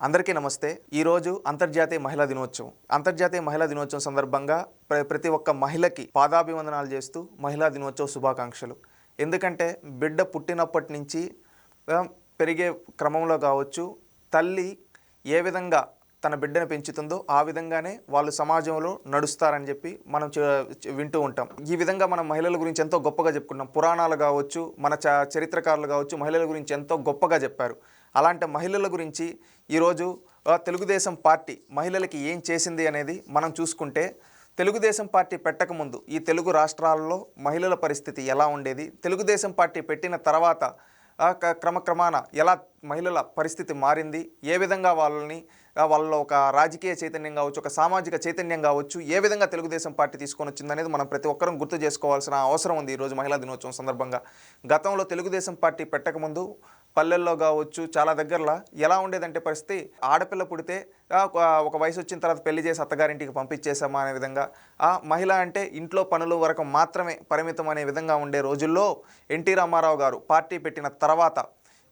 అందరికీ నమస్తే. ఈరోజు అంతర్జాతీయ మహిళా దినోత్సవం. అంతర్జాతీయ మహిళా దినోత్సవం సందర్భంగా ప్రతి ఒక్క మహిళకి పాదాభివందనాలు చేస్తూ మహిళా దినోత్సవ శుభాకాంక్షలు. ఎందుకంటే బిడ్డ పుట్టినప్పటి నుంచి పెరిగే క్రమంలో కావచ్చు, తల్లి ఏ విధంగా తన బిడ్డను పెంచుతుందో ఆ విధంగానే వాళ్ళు సమాజంలో నడుస్తారని చెప్పి మనం వింటూ ఉంటాం. ఈ విధంగా మనం మహిళల గురించి ఎంతో గొప్పగా చెప్పుకున్నాం. పురాణాలు కావచ్చు, మన చరిత్రకారులు కావచ్చు, మహిళల గురించి ఎంతో గొప్పగా చెప్పారు. అలాంటి మహిళల గురించి ఈరోజు తెలుగుదేశం పార్టీ మహిళలకి ఏం చేసింది అనేది మనం చూసుకుంటే, తెలుగుదేశం పార్టీ పెట్టకముందు ఈ తెలుగు రాష్ట్రాల్లో మహిళల పరిస్థితి ఎలా ఉండేది, తెలుగుదేశం పార్టీ పెట్టిన తర్వాత క్రమక్రమాన ఎలా మహిళల పరిస్థితి మారింది, ఏ విధంగా వాళ్ళలో ఒక రాజకీయ చైతన్యం కావచ్చు, ఒక సామాజిక చైతన్యం కావచ్చు, ఏ విధంగా తెలుగుదేశం పార్టీ తీసుకొని వచ్చిందనేది మనం ప్రతి ఒక్కరం గుర్తు చేసుకోవాల్సిన అవసరం ఉంది ఈరోజు మహిళా దినోత్సవం సందర్భంగా. గతంలో తెలుగుదేశం పార్టీ పెట్టకముందు పల్లెల్లో కావచ్చు, చాలా దగ్గరలో ఎలా ఉండేదంటే పరిస్థితి, ఆడపిల్ల పుడితే ఒక వయసు వచ్చిన తర్వాత పెళ్లి చేసి అత్తగారింటికి పంపించేసామా అనే విధంగా, మహిళ అంటే ఇంట్లో పనుల వరకు మాత్రమే పరిమితం అనే విధంగా ఉండే రోజుల్లో ఎన్టీ రామారావు గారు పార్టీ పెట్టిన తర్వాత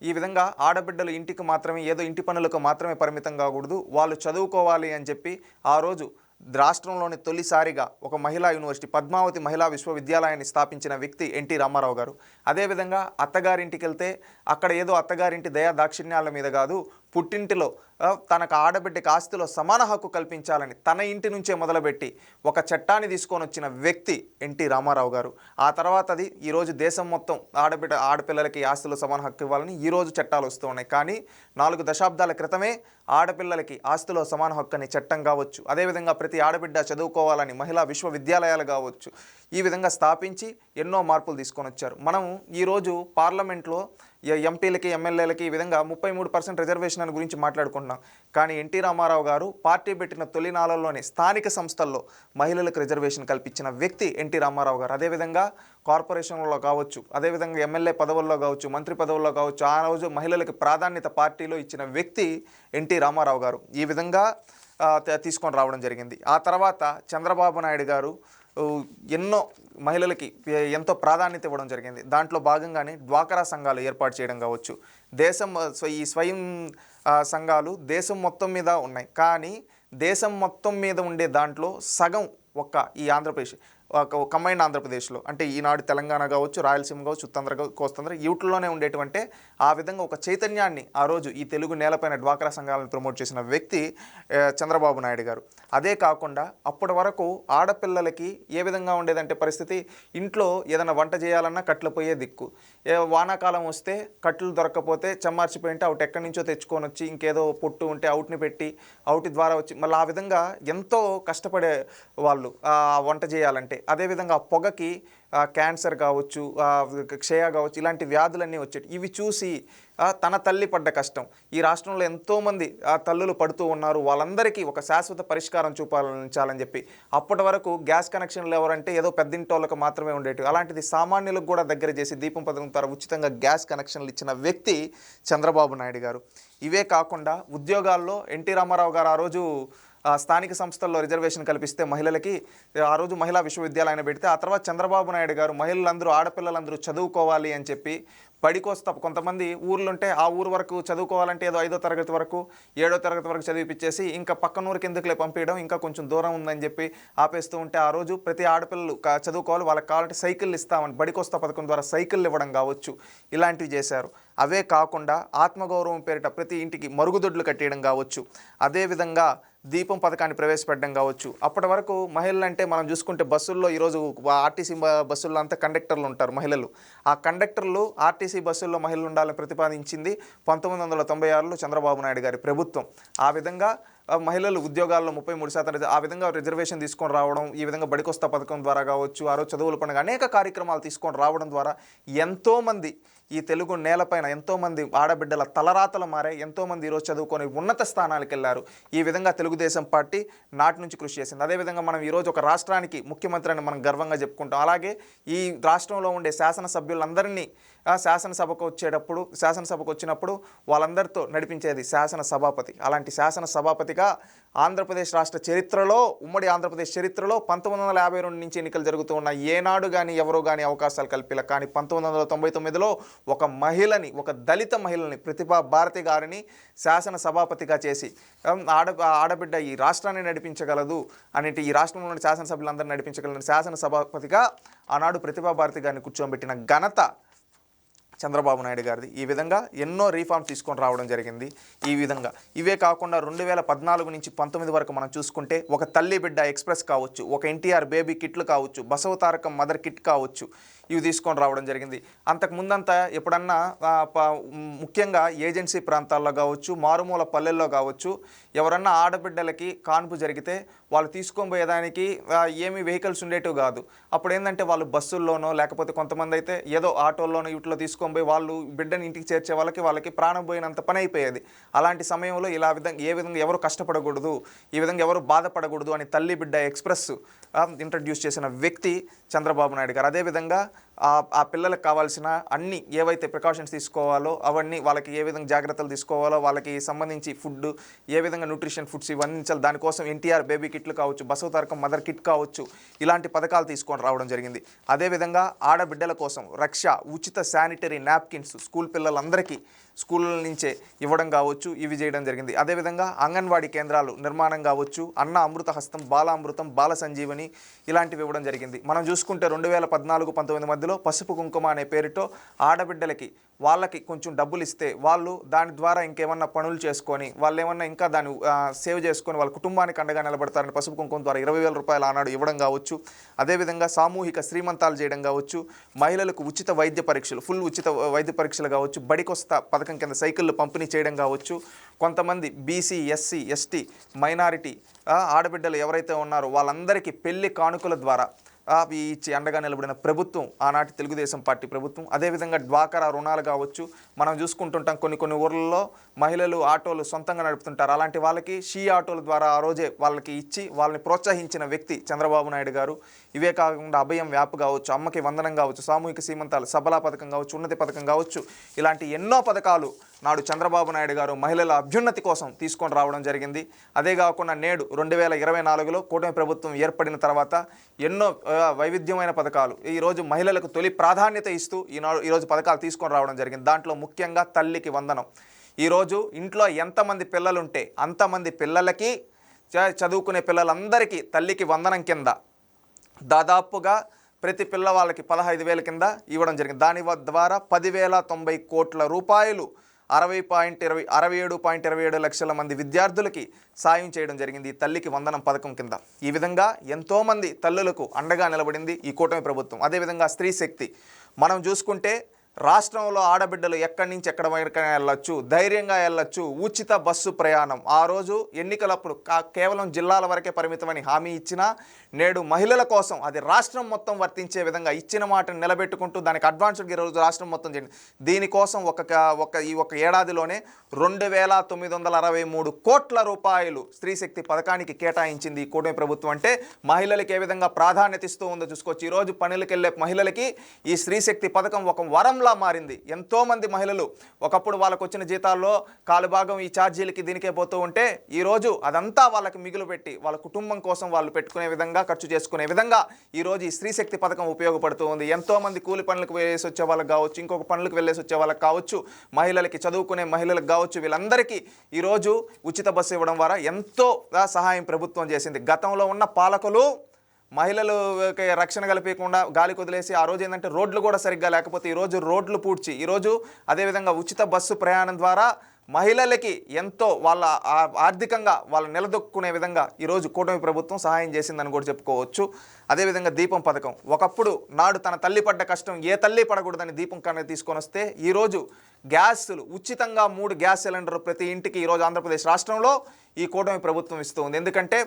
ఈ విధంగా ఆడబిడ్డలు ఇంటికి మాత్రమే, ఏదో ఇంటి పనులకు మాత్రమే పరిమితం కాకూడదు, వాళ్ళు చదువుకోవాలి అని చెప్పి ఆ రోజు రాష్ట్రంలోని తొలిసారిగా ఒక మహిళా యూనివర్సిటీ, పద్మావతి మహిళా విశ్వవిద్యాలయాన్ని స్థాపించిన వ్యక్తి ఎన్టీ రామారావు గారు. అదేవిధంగా అత్తగారింటికి వెళ్తే అక్కడ ఏదో అత్తగారింటి దయా దాక్షిణ్యాల మీద కాదు, పుట్టింటిలో తనకు ఆడబిడ్డకి ఆస్తిలో సమాన హక్కు కల్పించాలని తన ఇంటి నుంచే మొదలుపెట్టి ఒక చట్టాన్ని తీసుకొని వచ్చిన వ్యక్తి ఎన్టీ రామారావు గారు. ఆ తర్వాత అది ఈరోజు దేశం మొత్తం ఆడపిల్లలకి ఆస్తిలో సమాన హక్కు ఇవ్వాలని ఈరోజు చట్టాలు వస్తూ ఉన్నాయి. కానీ 4 దశాబ్దాల క్రితమే ఆడపిల్లలకి ఆస్తిలో సమాన హక్కు అనే చట్టం కావచ్చు, అదేవిధంగా ప్రతి ఆడబిడ్డ చదువుకోవాలని మహిళా విశ్వవిద్యాలయాలు కావచ్చు, ఈ విధంగా స్థాపించి ఎన్నో మార్పులు తీసుకొని వచ్చారు. మనం ఈరోజు పార్లమెంట్లో ఎంపీలకి, ఎమ్మెల్యేలకి ఈ విధంగా 33% రిజర్వేషన్ అని గురించి మాట్లాడుకుంటున్నాం. కానీ ఎన్టీ రామారావు గారు పార్టీ పెట్టిన తొలినాళ్ళలోనే స్థానిక సంస్థల్లో మహిళలకు రిజర్వేషన్ కల్పించిన వ్యక్తి ఎన్టీ రామారావు గారు. అదేవిధంగా కార్పొరేషన్లో కావచ్చు, అదేవిధంగా ఎమ్మెల్యే పదవుల్లో కావచ్చు, మంత్రి పదవుల్లో కావచ్చు, ఆ రోజు మహిళలకు ప్రాధాన్యత పార్టీలో ఇచ్చిన వ్యక్తి ఎన్టీ రామారావు గారు. ఈ విధంగా తీసుకొని రావడం జరిగింది. ఆ తర్వాత చంద్రబాబు నాయుడు గారు ఎన్నో మహిళలకి ఎంతో ప్రాధాన్యత ఇవ్వడం జరిగింది. దాంట్లో భాగంగానే డ్వాక్రా సంఘాలు ఏర్పాటు చేయడం కావచ్చు. ఈ స్వయం సంఘాలు దేశం మొత్తం మీద ఉన్నాయి. కానీ దేశం మొత్తం మీద ఉండే దాంట్లో సగం ఈ ఆంధ్రప్రదేశ్, కంబైన్డ్ ఆంధ్రప్రదేశ్లో, అంటే ఈనాడు తెలంగాణ కావచ్చు, రాయలసీమ కావచ్చు, ఉత్తరాంధ్ర, కోస్తాంధ్ర, వీటిల్లోనే ఉండేటువంటి ఆ విధంగా ఒక చైతన్యాన్ని ఆ రోజు ఈ తెలుగు నేలపైన డ్వాక్రా సంఘాలను ప్రమోట్ చేసిన వ్యక్తి చంద్రబాబు నాయుడు గారు. అదే కాకుండా అప్పటి వరకు ఆడపిల్లలకి ఏ విధంగా ఉండేదంటే పరిస్థితి, ఇంట్లో ఏదైనా వంట చేయాలన్నా కట్లు పోయే దిక్కు, వానాకాలం వస్తే కట్లు దొరకకపోతే చెమ్మార్చిపోయింటే అవుట్ ఎక్కడి నుంచో తెచ్చుకొని వచ్చి, ఇంకేదో పొట్టు ఉంటే అవుట్ని పెట్టి అవుట్ ద్వారా వచ్చి మళ్ళీ ఆ విధంగా ఎంతో కష్టపడే వాళ్ళు వంట చేయాలంటే. అదేవిధంగా పొగకి క్యాన్సర్ కావచ్చు, క్షయ కావచ్చు, ఇలాంటి వ్యాధులన్నీ వచ్చేవి. ఇవి చూసి తన తల్లి పడ్డ కష్టం, ఈ రాష్ట్రంలో ఎంతోమంది తల్లులు పడుతూ ఉన్నారు, వాళ్ళందరికీ ఒక శాశ్వత పరిష్కారం చూపాలని చెప్పి అప్పటి వరకు గ్యాస్ కనెక్షన్లు ఎవరంటే ఏదో పెద్దింటోళ్ళకు మాత్రమే ఉండేవి. అలాంటిది సామాన్యులకు కూడా దగ్గర చేసి దీపం పథకం ద్వారా ఉచితంగా గ్యాస్ కనెక్షన్లు ఇచ్చిన వ్యక్తి చంద్రబాబు నాయుడు గారు. ఇవే కాకుండా ఉద్యోగాల్లో ఎన్టీ రామారావు గారు ఆ రోజు స్థానిక సంస్థల్లో రిజర్వేషన్ కల్పిస్తే మహిళలకి ఆ రోజు మహిళా విశ్వవిద్యాలయాన్ని పెడితే, ఆ తర్వాత చంద్రబాబు నాయుడు గారు మహిళలందరూ, ఆడపిల్లలందరూ చదువుకోవాలి అని చెప్పి బడికొస్తా, కొంతమంది ఊర్లుంటే ఆ ఊరు వరకు చదువుకోవాలంటే ఏదో 5వ తరగతి వరకు 7వ తరగతి వరకు చదివిపించేసి ఇంకా పక్కనూరికి ఎందుకులే పంపించడం, ఇంకా కొంచెం దూరం ఉందని చెప్పి ఆపేస్తూ ఉంటే, ఆ రోజు ప్రతి ఆడపిల్లలు చదువుకోవాలి, వాళ్ళకి కావాలంటే సైకిళ్ళు ఇస్తామని బడికొస్తా పథకం ద్వారా సైకిళ్ళు ఇవ్వడం కావచ్చు, ఇలాంటివి చేశారు. అవే కాకుండా ఆత్మగౌరవం పేరిట ప్రతి ఇంటికి మరుగుదొడ్లు కట్టేయడం కావచ్చు, అదేవిధంగా దీపం పథకాన్ని ప్రవేశపెట్టడం కావచ్చు. అప్పటి వరకు మహిళలు అంటే మనం చూసుకుంటే బస్సుల్లో ఈరోజు ఆర్టీసీ బస్సుల్లో అంతా కండక్టర్లు ఉంటారు మహిళలు. ఆ కండక్టర్లు ఆర్టీసీ బస్సుల్లో మహిళలు ఉండాలని ప్రతిపాదించింది 1996లో చంద్రబాబు నాయుడు గారి ప్రభుత్వం. ఆ విధంగా మహిళలు ఉద్యోగాల్లో 33% ఆ విధంగా రిజర్వేషన్ తీసుకొని రావడం, ఈ విధంగా బడికొస్తా పథకం ద్వారా కావచ్చు, ఆ రోజు చదువుల పండుగ అనేక కార్యక్రమాలు తీసుకొని రావడం ద్వారా ఎంతోమంది ఈ తెలుగు నేలపైన ఎంతోమంది ఆడబిడ్డల తలరాతలు మారాయి, ఎంతోమంది ఈరోజు చదువుకొని ఉన్నత స్థానాలకు వెళ్ళారు. ఈ విధంగా తెలుగుదేశం పార్టీ నాటి నుంచి కృషి చేసింది. అదేవిధంగా మనం ఈరోజు ఒక రాష్ట్రానికి ముఖ్యమంత్రి అని మనం గర్వంగా చెప్పుకుంటాం. అలాగే ఈ రాష్ట్రంలో ఉండే శాసనసభ్యులందరినీ శాసనసభకు వచ్చినప్పుడు వాళ్ళందరితో నడిపించేది శాసన సభాపతి. అలాంటి శాసన సభాపతిగా మొట్టమొదటిసారిగా ఆంధ్రప్రదేశ్ రాష్ట్ర చరిత్రలో, ఉమ్మడి ఆంధ్రప్రదేశ్ చరిత్రలో 1952 నుంచి ఎన్నికలు జరుగుతూ ఉన్న ఏనాడు కానీ ఎవరో కానీ అవకాశాలు కల్పిల. కానీ 1999లో ఒక మహిళని, ఒక దళిత మహిళని, ప్రతిభా భారతి గారిని శాసన సభాపతిగా చేసి ఆడబిడ్డ ఈ రాష్ట్రాన్ని నడిపించగలదు అనేటి, ఈ రాష్ట్రంలోని శాసనసభ్యులందరినీ నడిపించగలని శాసన సభాపతిగా ఆనాడు ప్రతిభా భారతి గారిని కూర్చోబెట్టిన ఘనత చంద్రబాబు నాయుడు గారిది. ఈ విధంగా ఎన్నో రీఫార్మ్స్ తీసుకొని రావడం జరిగింది. ఈ విధంగా ఇవే కాకుండా 2014 నుంచి 19 వరకు మనం చూసుకుంటే ఒక తల్లి బిడ్డ ఎక్స్ప్రెస్ కావచ్చు, ఒక ఎన్టీఆర్ బేబీ కిట్లు కావచ్చు, బసవతారకం మదర్ కిట్ కావచ్చు, ఇవి తీసుకొని రావడం జరిగింది. అంతకు ముందంతా ఎప్పుడన్నా ముఖ్యంగా ఏజెన్సీ ప్రాంతాల్లో కావచ్చు, మారుమూల పల్లెల్లో కావచ్చు, ఎవరన్నా ఆడబిడ్డలకి కాన్పు జరిగితే వాళ్ళు తీసుకొని పోయేదానికి ఏమీ వెహికల్స్ ఉండేటివి కాదు. అప్పుడు ఏంటంటే వాళ్ళు బస్సుల్లోనో లేకపోతే కొంతమంది అయితే ఏదో ఆటోల్లోనో వీటిలో తీసుకొని పోయి వాళ్ళు బిడ్డని ఇంటికి చేర్చే వాళ్ళకి ప్రాణం పోయినంత పని అయిపోయేది. అలాంటి సమయంలో ఏ విధంగా ఎవరు కష్టపడకూడదు, ఈ విధంగా ఎవరు బాధపడకూడదు అని తల్లి బిడ్డ ఎక్స్ప్రెస్ ఇంట్రడ్యూస్ చేసిన వ్యక్తి చంద్రబాబు నాయుడు గారు. అదేవిధంగా ఆ పిల్లలకు కావాల్సిన అన్ని ఏవైతే ప్రికాషన్స్ తీసుకోవాలో అవన్నీ, వాళ్ళకి ఏ విధంగా జాగ్రత్తలు తీసుకోవాలో, వాళ్ళకి సంబంధించి ఫుడ్ ఏ విధంగా న్యూట్రిషన్ ఫుడ్స్ ఇవన్నీ ఇచ్చాలి, దానికోసం ఎన్టీఆర్ బేబీ కిట్లు కావచ్చు, బసవతారకం మదర్ కిట్ కావచ్చు, ఇలాంటి పథకాలు తీసుకొని రావడం జరిగింది. అదేవిధంగా ఆడబిడ్డల కోసం రక్ష, ఉచిత శానిటరీ నాప్కిన్స్ స్కూల్ పిల్లలందరికీ స్కూళ్ళ నుంచే ఇవ్వడం కావచ్చు, ఇవి చేయడం జరిగింది. అదేవిధంగా అంగన్వాడీ కేంద్రాలు నిర్మాణం కావచ్చు, అన్న అమృత హస్తం, బాలామృతం, బాల సంజీవని ఇలాంటివి ఇవ్వడం జరిగింది. మనం చూసుకుంటే 2014-19 మధ్యలో పసుపు కుంకుమ అనే పేరుతో ఆడబిడ్డలకి వాళ్ళకి కొంచెం డబ్బులు ఇస్తే వాళ్ళు దాని ద్వారా ఇంకేమన్నా పనులు చేసుకొని వాళ్ళు ఏమన్నా ఇంకా దాన్ని సేవ్ చేసుకొని వాళ్ళ కుటుంబానికి అండగా నిలబడతారని పసుపు కుంకుమ ద్వారా 20,000 రూపాయలు ఆనాడు ఇవ్వడం కావచ్చు. అదేవిధంగా సామూహిక శ్రీమంతాలు చేయడం కావచ్చు, మహిళలకు ఉచిత వైద్య పరీక్షలు, ఫుల్ ఉచిత వైద్య పరీక్షలు కావచ్చు, బడికొస్తా పథకం కింద సైకిళ్ళు పంపిణీ చేయడం కావచ్చు. కొంతమంది బీసీ, ఎస్సీ, ఎస్టీ, మైనారిటీ ఆడబిడ్డలు ఎవరైతే ఉన్నారో వాళ్ళందరికీ పెళ్లి కానుకల ద్వారా అవి ఇచ్చి అండగా నిలబడిన ప్రభుత్వం ఆనాటి తెలుగుదేశం పార్టీ ప్రభుత్వం. అదేవిధంగా డ్వాకరా రుణాలు కావచ్చు, మనం చూసుకుంటుంటాం కొన్ని ఊర్లలో మహిళలు ఆటోలు సొంతంగా నడుపుతుంటారు. అలాంటి వాళ్ళకి షీ ఆటోల ద్వారా ఆ రోజే వాళ్ళకి ఇచ్చి వాళ్ళని ప్రోత్సహించిన వ్యక్తి చంద్రబాబు నాయుడు గారు. ఇవే కాకుండా అభయం వ్యాప్ కావచ్చు, అమ్మకి వందనం కావచ్చు, సామూహిక సీమంతాలు, సబలా పథకం కావచ్చు, ఉన్నతి పథకం కావచ్చు, ఇలాంటి ఎన్నో పథకాలు నాడు చంద్రబాబు నాయుడు గారు మహిళల అభ్యున్నతి కోసం తీసుకొని రావడం జరిగింది. అదే కాకుండా నేడు 2024లో కూటమి ప్రభుత్వం ఏర్పడిన తర్వాత ఎన్నో వైవిధ్యమైన పథకాలు ఈరోజు మహిళలకు తొలి ప్రాధాన్యత ఇస్తూ ఈరోజు పథకాలు తీసుకొని రావడం జరిగింది. దాంట్లో ముఖ్యంగా తల్లికి వందనం. ఈరోజు ఇంట్లో ఎంతమంది పిల్లలుంటే అంతమంది పిల్లలకి, చదువుకునే పిల్లలందరికీ తల్లికి వందనం కింద దాదాపుగా ప్రతి పిల్లవాళ్ళకి 15,000 కింద ఇవ్వడం జరిగింది. దాని ద్వారా 10,090 కోట్ల రూపాయలు 67.27 లక్షల మంది విద్యార్థులకి సాయం చేయడం జరిగింది తల్లికి వందనం పథకం కింద. ఈ విధంగా ఎంతోమంది తల్లులకు అండగా నిలబడింది ఈ కూటమి ప్రభుత్వం. అదేవిధంగా స్త్రీ శక్తి మనం చూసుకుంటే రాష్ట్రంలో ఆడబిడ్డలు ఎక్కడి నుంచి ఎక్కడ వరకైనా వెళ్ళొచ్చు, ధైర్యంగా వెళ్ళొచ్చు, ఉచిత బస్సు ప్రయాణం. ఆ రోజు ఎన్నికలప్పుడు కేవలం జిల్లాల వరకే పరిమితమని హామీ ఇచ్చినా నేడు మహిళల కోసం అది రాష్ట్రం మొత్తం వర్తించే విధంగా ఇచ్చిన మాటను నిలబెట్టుకుంటూ దానికి అడ్వాన్స్డ్గా ఈరోజు రాష్ట్రం మొత్తం చేయండి. దీనికోసం ఈ ఒక ఏడాదిలోనే 2,963 కోట్ల రూపాయలు స్త్రీ శక్తి పథకానికి కేటాయించింది ఈ కూటమి ప్రభుత్వం. అంటే మహిళలకు ఏ విధంగా ప్రాధాన్యత ఇస్తూ ఉందో చూసుకోవచ్చు. ఈరోజు పనులకు వెళ్ళే మహిళలకి ఈ స్త్రీ శక్తి పథకం ఒక వరంలా మారింది. ఎంతోమంది మహిళలు ఒకప్పుడు వాళ్ళకు వచ్చిన జీతాల్లో కాలు భాగం ఈ ఛార్జీలకి దీనికే పోతూ ఉంటే ఈరోజు అదంతా వాళ్ళకి మిగులు పెట్టి వాళ్ళ కుటుంబం కోసం వాళ్ళు పెట్టుకునే విధంగా, ఖర్చు చేసుకునే విధంగా ఈరోజు ఈ స్త్రీ శక్తి పథకం ఉపయోగపడుతూ ఉంది. ఎంతోమంది కూలి పనులకు వెళ్ళేసి వచ్చే వాళ్ళకి కావచ్చు, ఇంకొక పనులకు వెళ్ళేసి వచ్చే వాళ్ళకి కావచ్చు, మహిళలకి, చదువుకునే మహిళలకు కావచ్చు, వీళ్ళందరికీ ఈరోజు ఉచిత బస్సు ఇవ్వడం ద్వారా ఎంతో సహాయం ప్రభుత్వం చేసింది. గతంలో ఉన్న పాలకులు మహిళలకి రక్షణ కల్పించకుండా గాలి కొదిలేసి ఆ రోజు ఏంటంటే రోడ్లు కూడా సరిగ్గా లేకపోతే ఈరోజు రోడ్లు పూడ్చి ఈరోజు అదేవిధంగా ఉచిత బస్సు ప్రయాణం ద్వారా మహిళలకి ఎంతో వాళ్ళ ఆర్థికంగా వాళ్ళు నిలదొక్కునే విధంగా ఈరోజు కూటమి ప్రభుత్వం సహాయం చేసిందని కూడా చెప్పుకోవచ్చు. అదేవిధంగా దీపం పథకం ఒకప్పుడు నాడు తన తల్లి పడ్డ కష్టం ఏ తల్లి పడకూడదని దీపం కన్నా తీసుకొని వస్తే ఈరోజు గ్యాసులు ఉచితంగా 3 గ్యాస్ సిలిండర్లు ప్రతి ఇంటికి ఈరోజు ఆంధ్రప్రదేశ్ రాష్ట్రంలో ఈ కూటమి ప్రభుత్వం ఇస్తూ ఉంది. ఎందుకంటే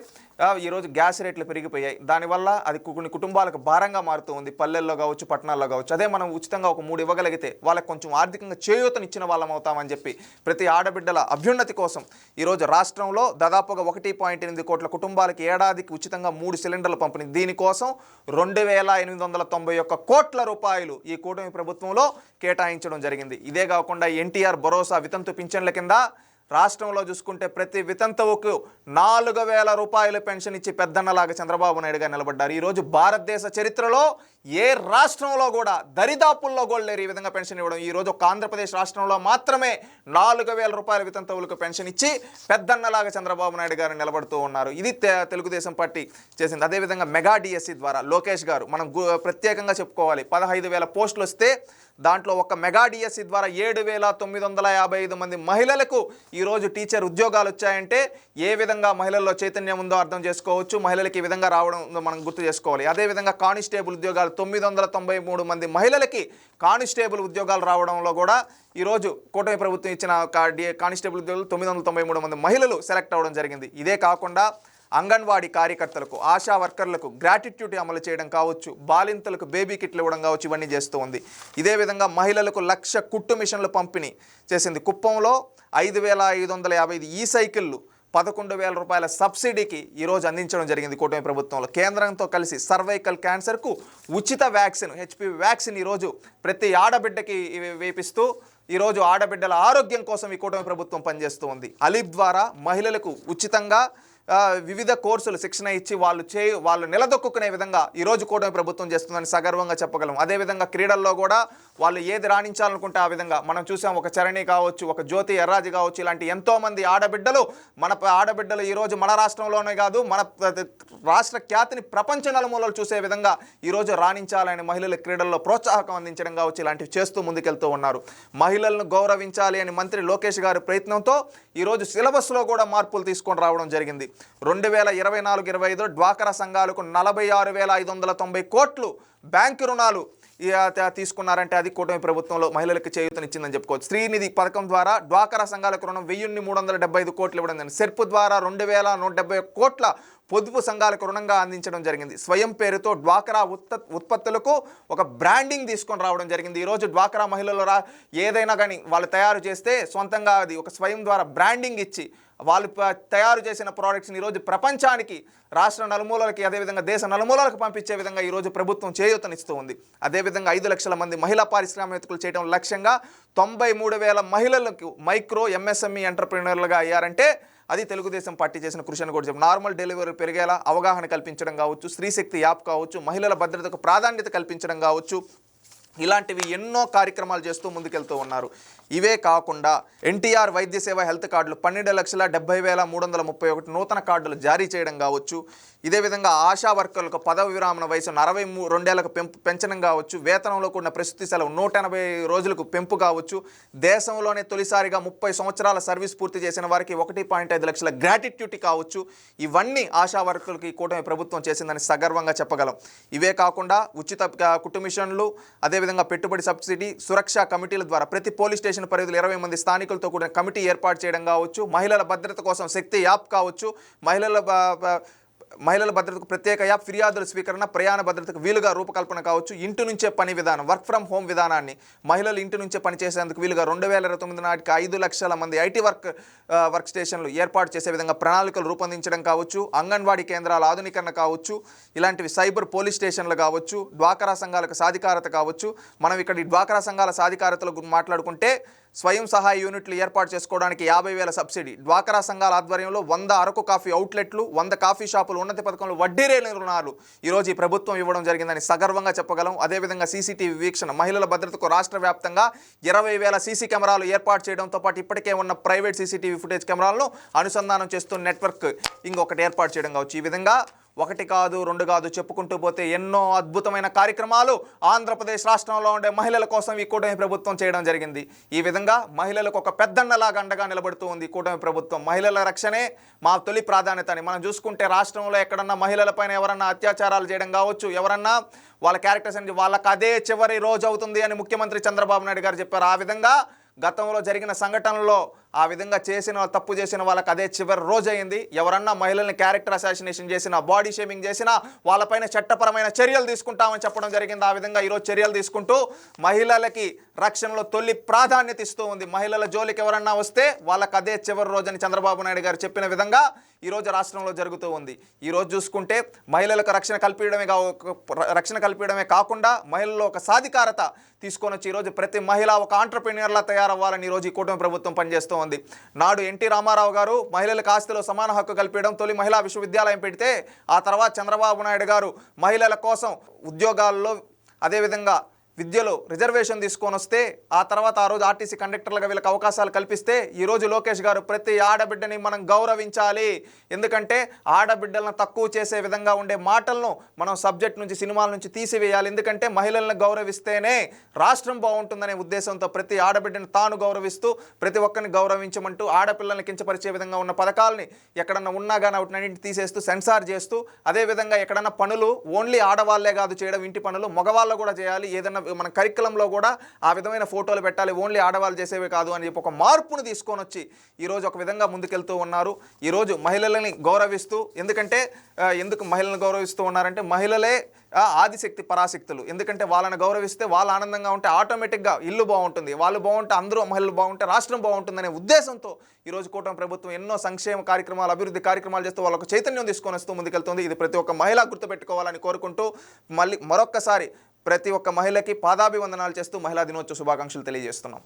ఈరోజు గ్యాస్ రేట్లు పెరిగిపోయాయి. దానివల్ల అది కొన్ని కుటుంబాలకు భారంగా మారుతూ ఉంది, పల్లెల్లో కావచ్చు, పట్టణాల్లో కావచ్చు. అదే మనం ఉచితంగా ఒక 3 ఇవ్వగలిగితే వాళ్ళకి కొంచెం ఆర్థికంగా చేయూతనిచ్చిన వాళ్ళం అవుతామని చెప్పి ప్రతి ఆడబిడ్డల అభ్యున్నతి కోసం ఈరోజు రాష్ట్రంలో దాదాపుగా 1.8 కోట్ల కుటుంబాలకి ఏడాదికి ఉచితంగా 3 సిలిండర్లు పంపిణీ. దీనికోసం 2,891 కోట్ల రూపాయలు ఈ కూటమి ప్రభుత్వంలో కేటాయించడం జరిగింది. ఇదే కాకుండా ఎన్టీఆర్ భరోసా వితంతు పింఛన్ల కింద రాష్ట్రంలో చూసుకుంటే ప్రతి వితంతువుకు 4,000 రూపాయల పెన్షన్ ఇచ్చి పెద్దన్నలాగా చంద్రబాబు నాయుడు గారు నిలబడ్డారు. ఈరోజు భారతదేశ చరిత్రలో ఏ రాష్ట్రంలో కూడా దరిదాపుల్లో కూడా లేరు ఈ విధంగా పెన్షన్ ఇవ్వడం. ఈరోజు ఒక ఆంధ్రప్రదేశ్ రాష్ట్రంలో మాత్రమే 4,000 రూపాయల వితంతువులకు పెన్షన్ ఇచ్చి పెద్దన్నలాగా చంద్రబాబు నాయుడు గారు నిలబడుతూ ఉన్నారు. ఇది తెలుగుదేశం పార్టీ చేసింది. అదేవిధంగా మెగా డిఎస్సి ద్వారా లోకేష్ గారు మనం ప్రత్యేకంగా చెప్పుకోవాలి, 15,000 పోస్టులు వస్తే దాంట్లో ఒక మెగా డిఎస్సి ద్వారా 7,955 మంది మహిళలకు ఈరోజు టీచర్ ఉద్యోగాలు వచ్చాయంటే ఏ విధంగా మహిళల్లో చైతన్యం ఉందో అర్థం చేసుకోవచ్చు. మహిళలకి ఈ విధంగా రావడం మనం గుర్తు చేసుకోవాలి. అదేవిధంగా కానిస్టేబుల్ ఉద్యోగాలు 993 మంది మహిళలకి కానిస్టేబుల్ ఉద్యోగాలు రావడంలో కూడా ఈరోజు కూటమి ప్రభుత్వం ఇచ్చిన కానిస్టేబుల్ ఉద్యోగులు 993 మంది మహిళలు సెలెక్ట్ అవ్వడం జరిగింది. ఇదే కాకుండా అంగన్వాడీ కార్యకర్తలకు, ఆశా వర్కర్లకు గ్రాట్యుటీ అమలు చేయడం కావచ్చు, బాలింతలకు బేబీ కిట్లు ఇవ్వడం కావచ్చు, ఇవన్నీ చేస్తూ ఉంది. ఇదే విధంగా మహిళలకు 1,00,000 కుట్టు మిషన్లు పంపిణీ చేసింది. కుప్పంలో 5,555 ఈ సైకిళ్ళు 11,000 రూపాయల సబ్సిడీకి ఈరోజు అందించడం జరిగింది కూటమి ప్రభుత్వంలో. కేంద్రంతో కలిసి సర్వైకల్ క్యాన్సర్కు ఉచిత వ్యాక్సిన్, హెచ్పివి వ్యాక్సిన్ ఈరోజు ప్రతి ఆడబిడ్డకి వేపిస్తూ ఈరోజు ఆడబిడ్డల ఆరోగ్యం కోసం ఈ కూటమి ప్రభుత్వం పనిచేస్తూ ఉంది. అలీప్ ద్వారా మహిళలకు ఉచితంగా వివిధ కోర్సులు శిక్షణ ఇచ్చి వాళ్ళు నిలదొక్కునే విధంగా ఈరోజు కూటమి ప్రభుత్వం చేస్తుందని సగర్వంగా చెప్పగలం. అదేవిధంగా క్రీడల్లో కూడా వాళ్ళు ఏది రాణించాలనుకుంటే ఆ విధంగా మనం చూసాం. ఒక చరణి కావచ్చు, ఒక జ్యోతి ఎర్రాజు కావచ్చు, ఇలాంటి ఎంతోమంది ఆడబిడ్డలు ఈరోజు మన రాష్ట్రంలోనే కాదు మన రాష్ట్ర ఖ్యాతిని ప్రపంచ నలుమూలలు చూసే విధంగా ఈరోజు రాణించాలని మహిళల క్రీడల్లో ప్రోత్సాహకం అందించడం కావచ్చు, ఇలాంటివి చేస్తూ ముందుకెళ్తూ ఉన్నారు. మహిళలను గౌరవించాలి అని మంత్రి లోకేష్ గారి ప్రయత్నంతో ఈరోజు సిలబస్లో కూడా మార్పులు తీసుకొని రావడం జరిగింది. 2024-25 డ్వాక్రా సంఘాలకు 46,590 కోట్లు బ్యాంకు రుణాలు తీసుకున్నారంటే అది కూటమి ప్రభుత్వంలో మహిళలకు చేయూతనిచ్చిందని చెప్పుకోవచ్చు. శ్రీనిధి పథకం ద్వారా డ్వాక్రా సంఘాలకు రుణం 1,375 కోట్లు ఇవ్వడం జరిగింది. సెర్పు ద్వారా 2,170 కోట్ల పొదుపు సంఘాలకు రుణంగా అందించడం జరిగింది. స్వయం పేరుతో డ్వాక్రా ఉత్పత్తులకు ఒక బ్రాండింగ్ తీసుకొని రావడం జరిగింది. ఈరోజు డ్వాక్రా మహిళలు ఏదైనా కానీ వాళ్ళు తయారు చేస్తే సొంతంగా అది ఒక స్వయం ద్వారా బ్రాండింగ్ ఇచ్చి వాళ్ళు తయారు చేసిన ప్రోడక్ట్స్ని ఈరోజు ప్రపంచానికి, రాష్ట్ర నలుమూలలకి, అదేవిధంగా దేశ నలుమూలలకు పంపించే విధంగా ఈరోజు ప్రభుత్వం చేయూతనిస్తూ ఉంది. అదేవిధంగా 5 లక్షల మంది మహిళా పారిశ్రామికవేత్తలు చేయడం లక్ష్యంగా 93,000 మహిళలకు మైక్రో ఎంఎస్ఎంఈ ఎంటర్ప్రినర్లుగా అయ్యారంటే అది తెలుగుదేశం పార్టీ చేసిన కృషి అని కూడా చెప్పారు. నార్మల్ డెలివరీ పెరిగేలా అవగాహన కల్పించడం కావచ్చు, స్త్రీశక్తి యాప్ కావచ్చు, మహిళల భద్రతకు ప్రాధాన్యత కల్పించడం కావచ్చు, ఇలాంటివి ఎన్నో కార్యక్రమాలు చేస్తూ ముందుకెళ్తూ ఉన్నారు. ఇవే కాకుండా ఎన్టీఆర్ వైద్య సేవ హెల్త్ కార్డులు 12,70,331 నూతన కార్డులు జారీ చేయడం కావచ్చు. ఇదే విధంగా ఆశా వర్కర్లకు పదవి విరామణ వయసును 62 ఏళ్లకు పెంచడం కావచ్చు. వేతనంలో కూడిన ప్రసూతి సెలవు 180 రోజులకు పెంపు కావచ్చు. దేశంలోనే తొలిసారిగా 30 సంవత్సరాల సర్వీస్ పూర్తి చేసిన వారికి 1.5 లక్షల గ్రాట్యుటీ కావచ్చు. ఇవన్నీ ఆశా వర్కర్లకి కూటమి ప్రభుత్వం చేసిందని సగర్వంగా చెప్పగలం. ఇవే కాకుండా ఉచిత కుట్టు మిషన్లు, అదేవిధంగా పెట్టుబడి సబ్సిడీ, సురక్షా కమిటీల ద్వారా ప్రతి పోలీస్ స్టేషన్ పరిధిలో 20 మంది స్థానికులతో కూడిన కమిటీ ఏర్పాటు చేయడం కావచ్చు. మహిళల భద్రత కోసం శక్తి యాప్ కావచ్చు. మహిళల భద్రతకు ప్రత్యేక యాప్, ఫిర్యాదుల స్వీకరణ, ప్రయాణ భద్రతకు వీలుగా రూపకల్పన కావచ్చు. ఇంటి నుంచే పని విధానం, వర్క్ ఫ్రమ్ హోమ్ విధానాన్ని మహిళలు ఇంటి నుంచే పనిచేసేందుకు వీలుగా 2029 నాటికి 5 లక్షల మంది ఐటీ వర్క్ స్టేషన్లు ఏర్పాటు చేసే విధంగా ప్రణాళికలు రూపొందించడం కావచ్చు. అంగన్వాడీ కేంద్రాల ఆధునీకరణ కావచ్చు. ఇలాంటివి సైబర్ పోలీస్ స్టేషన్లు కావచ్చు. డ్వాక్రా సంఘాలకు సాధికారత కావచ్చు. మనం ఇక్కడ ఈ డ్వాక్రా సంఘాల సాధికారతల గురించి మాట్లాడుకుంటే స్వయం సహాయ యూనిట్లు ఏర్పాటు చేసుకోవడానికి 50,000 సబ్సిడీ, డ్వాక్రా సంఘాల ఆధ్వర్యంలో 100 అరకు కాఫీ అవుట్లెట్లు, 100 కాఫీ షాపులు, ఉన్నతి పథకంలో వడ్డీ లేని రుణాలు ఈరోజు ఈ ప్రభుత్వం ఇవ్వడం జరిగిందని సగర్వంగా చెప్పగలం. అదేవిధంగా సీసీటీవీ వీక్షణ, మహిళల భద్రతకు రాష్ట్ర వ్యాప్తంగా 20,000 సీసీ కెమెరాలు ఏర్పాటు చేయడంతో పాటు ఇప్పటికే ఉన్న ప్రైవేట్ సీసీటీవీ ఫుటేజ్ కెమెరాలను అనుసంధానం చేస్తూ నెట్వర్క్ ఇంకొకటి ఏర్పాటు చేయడం కావచ్చు. ఈ విధంగా 1 కాదు 2 కాదు చెప్పుకుంటూ పోతే ఎన్నో అద్భుతమైన కార్యక్రమాలు ఆంధ్రప్రదేశ్ రాష్ట్రంలో ఉండే మహిళల కోసం ఈ కూటమి ప్రభుత్వం చేయడం జరిగింది. ఈ విధంగా మహిళలకు ఒక పెద్దన్నలాగా అండగా నిలబడుతూ ఉంది కూటమి ప్రభుత్వం. మహిళల రక్షణే మా తొలి ప్రాధాన్యత అని మనం చూసుకుంటే రాష్ట్రంలో ఎక్కడన్నా మహిళలపైన ఎవరన్నా అత్యాచారాలు చేయడం కావచ్చు, ఎవరన్నా వాళ్ళ క్యారెక్టర్స్ అని వాళ్ళకి అదే చివరి రోజు అవుతుంది అని ముఖ్యమంత్రి చంద్రబాబు నాయుడు గారు చెప్పారు. ఆ విధంగా గతంలో జరిగిన సంఘటనలో ఆ విధంగా తప్పు చేసిన వాళ్ళకి అదే చివరి రోజు అయింది. ఎవరన్నా మహిళల్ని క్యారెక్టర్ అసాసినేషన్ చేసినా, బాడీ షేమింగ్ చేసినా వాళ్ళపైన చట్టపరమైన చర్యలు తీసుకుంటామని చెప్పడం జరిగింది. ఆ విధంగా ఈరోజు చర్యలు తీసుకుంటూ మహిళలకి రక్షణలో తొలి ప్రాధాన్యత ఇస్తూ ఉంది. మహిళల జోలికి ఎవరన్నా వస్తే వాళ్ళకి అదే చివరి రోజు అని చంద్రబాబు నాయుడు గారు చెప్పిన విధంగా ఈరోజు రాష్ట్రంలో జరుగుతూ ఉంది. ఈరోజు చూసుకుంటే మహిళలకు రక్షణ కల్పించడమే కాకుండా మహిళల్లో ఒక సాధికారత తీసుకొని వచ్చి ఈరోజు ప్రతి మహిళ ఒక ఆంటర్ప్రెన్యూర్లా తయారవ్వాలని ఈరోజు ఈ కూటమి ప్రభుత్వం పనిచేస్తూ ఉంది. నాడు ఎన్టీ రామారావు గారు మహిళలకు ఆస్తిలో సమాన హక్కు కల్పించడం, తొలి మహిళా విశ్వవిద్యాలయం పెడితే ఆ తర్వాత చంద్రబాబు నాయుడు గారు మహిళల కోసం ఉద్యోగాల్లో అదేవిధంగా విద్యలో రిజర్వేషన్ తీసుకొని వస్తే ఆ తర్వాత ఆ రోజు ఆర్టీసీ కండక్టర్లుగా వీళ్ళకి అవకాశాలు కల్పిస్తే ఈరోజు లోకేష్ గారు ప్రతి ఆడబిడ్డని మనం గౌరవించాలి, ఎందుకంటే ఆడబిడ్డలను తక్కువ చేసే విధంగా ఉండే మాటలను మనం సబ్జెక్ట్ నుంచి సినిమాల నుంచి తీసివేయాలి, ఎందుకంటే మహిళలను గౌరవిస్తేనే రాష్ట్రం బాగుంటుందనే ఉద్దేశంతో ప్రతి ఆడబిడ్డని తాను గౌరవిస్తూ ప్రతి ఒక్కరిని గౌరవించమంటూ ఆడపిల్లల్ని కించపరిచే విధంగా ఉన్న పథకాలని ఎక్కడన్నా ఉన్నా కానీ వాటిని తీసేస్తూ సెన్సార్ చేస్తూ అదేవిధంగా ఎక్కడన్నా పనులు ఓన్లీ ఆడవాళ్లే కాదు చేయడం, ఇంటి పనులు మగవాళ్ళు కూడా చేయాలి, ఏదైనా మన కరికులంలో కూడా ఆ విధమైన ఫోటోలు పెట్టాలి, ఓన్లీ ఆడవాళ్ళు చేసేవే కాదు అని చెప్పి ఒక మార్పును తీసుకొని వచ్చి ఈరోజు ఒక విధంగా ముందుకెళ్తూ ఉన్నారు. ఈరోజు మహిళలని గౌరవిస్తూ, ఎందుకంటే ఎందుకు మహిళలను గౌరవిస్తూ ఉన్నారంటే మహిళలే ఆదిశక్తి పరాశక్తులు, ఎందుకంటే వాళ్ళని గౌరవిస్తే వాళ్ళు ఆనందంగా ఉంటే ఆటోమేటిక్గా ఇల్లు బాగుంటుంది, వాళ్ళు బాగుంటే అందరూ మహిళలు బాగుంటే రాష్ట్రం బాగుంటుందనే ఉద్దేశంతో ఈరోజు కూటమి ప్రభుత్వం ఎన్నో సంక్షేమ కార్యక్రమాలు, అభివృద్ధి కార్యక్రమాలు చేస్తూ వాళ్ళకు చైతన్యం తీసుకొని వస్తూ ముందుకెళ్తుంది. ఇది ప్రతి ఒక్క మహిళ గుర్తుపెట్టుకోవాలని కోరుకుంటూ మళ్ళీ మరొక్కసారి ప్రతి ఒక్క మహిళకి పాదాభివందనాలు చేస్తూ మహిళా దినోత్సవ శుభాకాంక్షలు తెలియజేస్తున్నాం.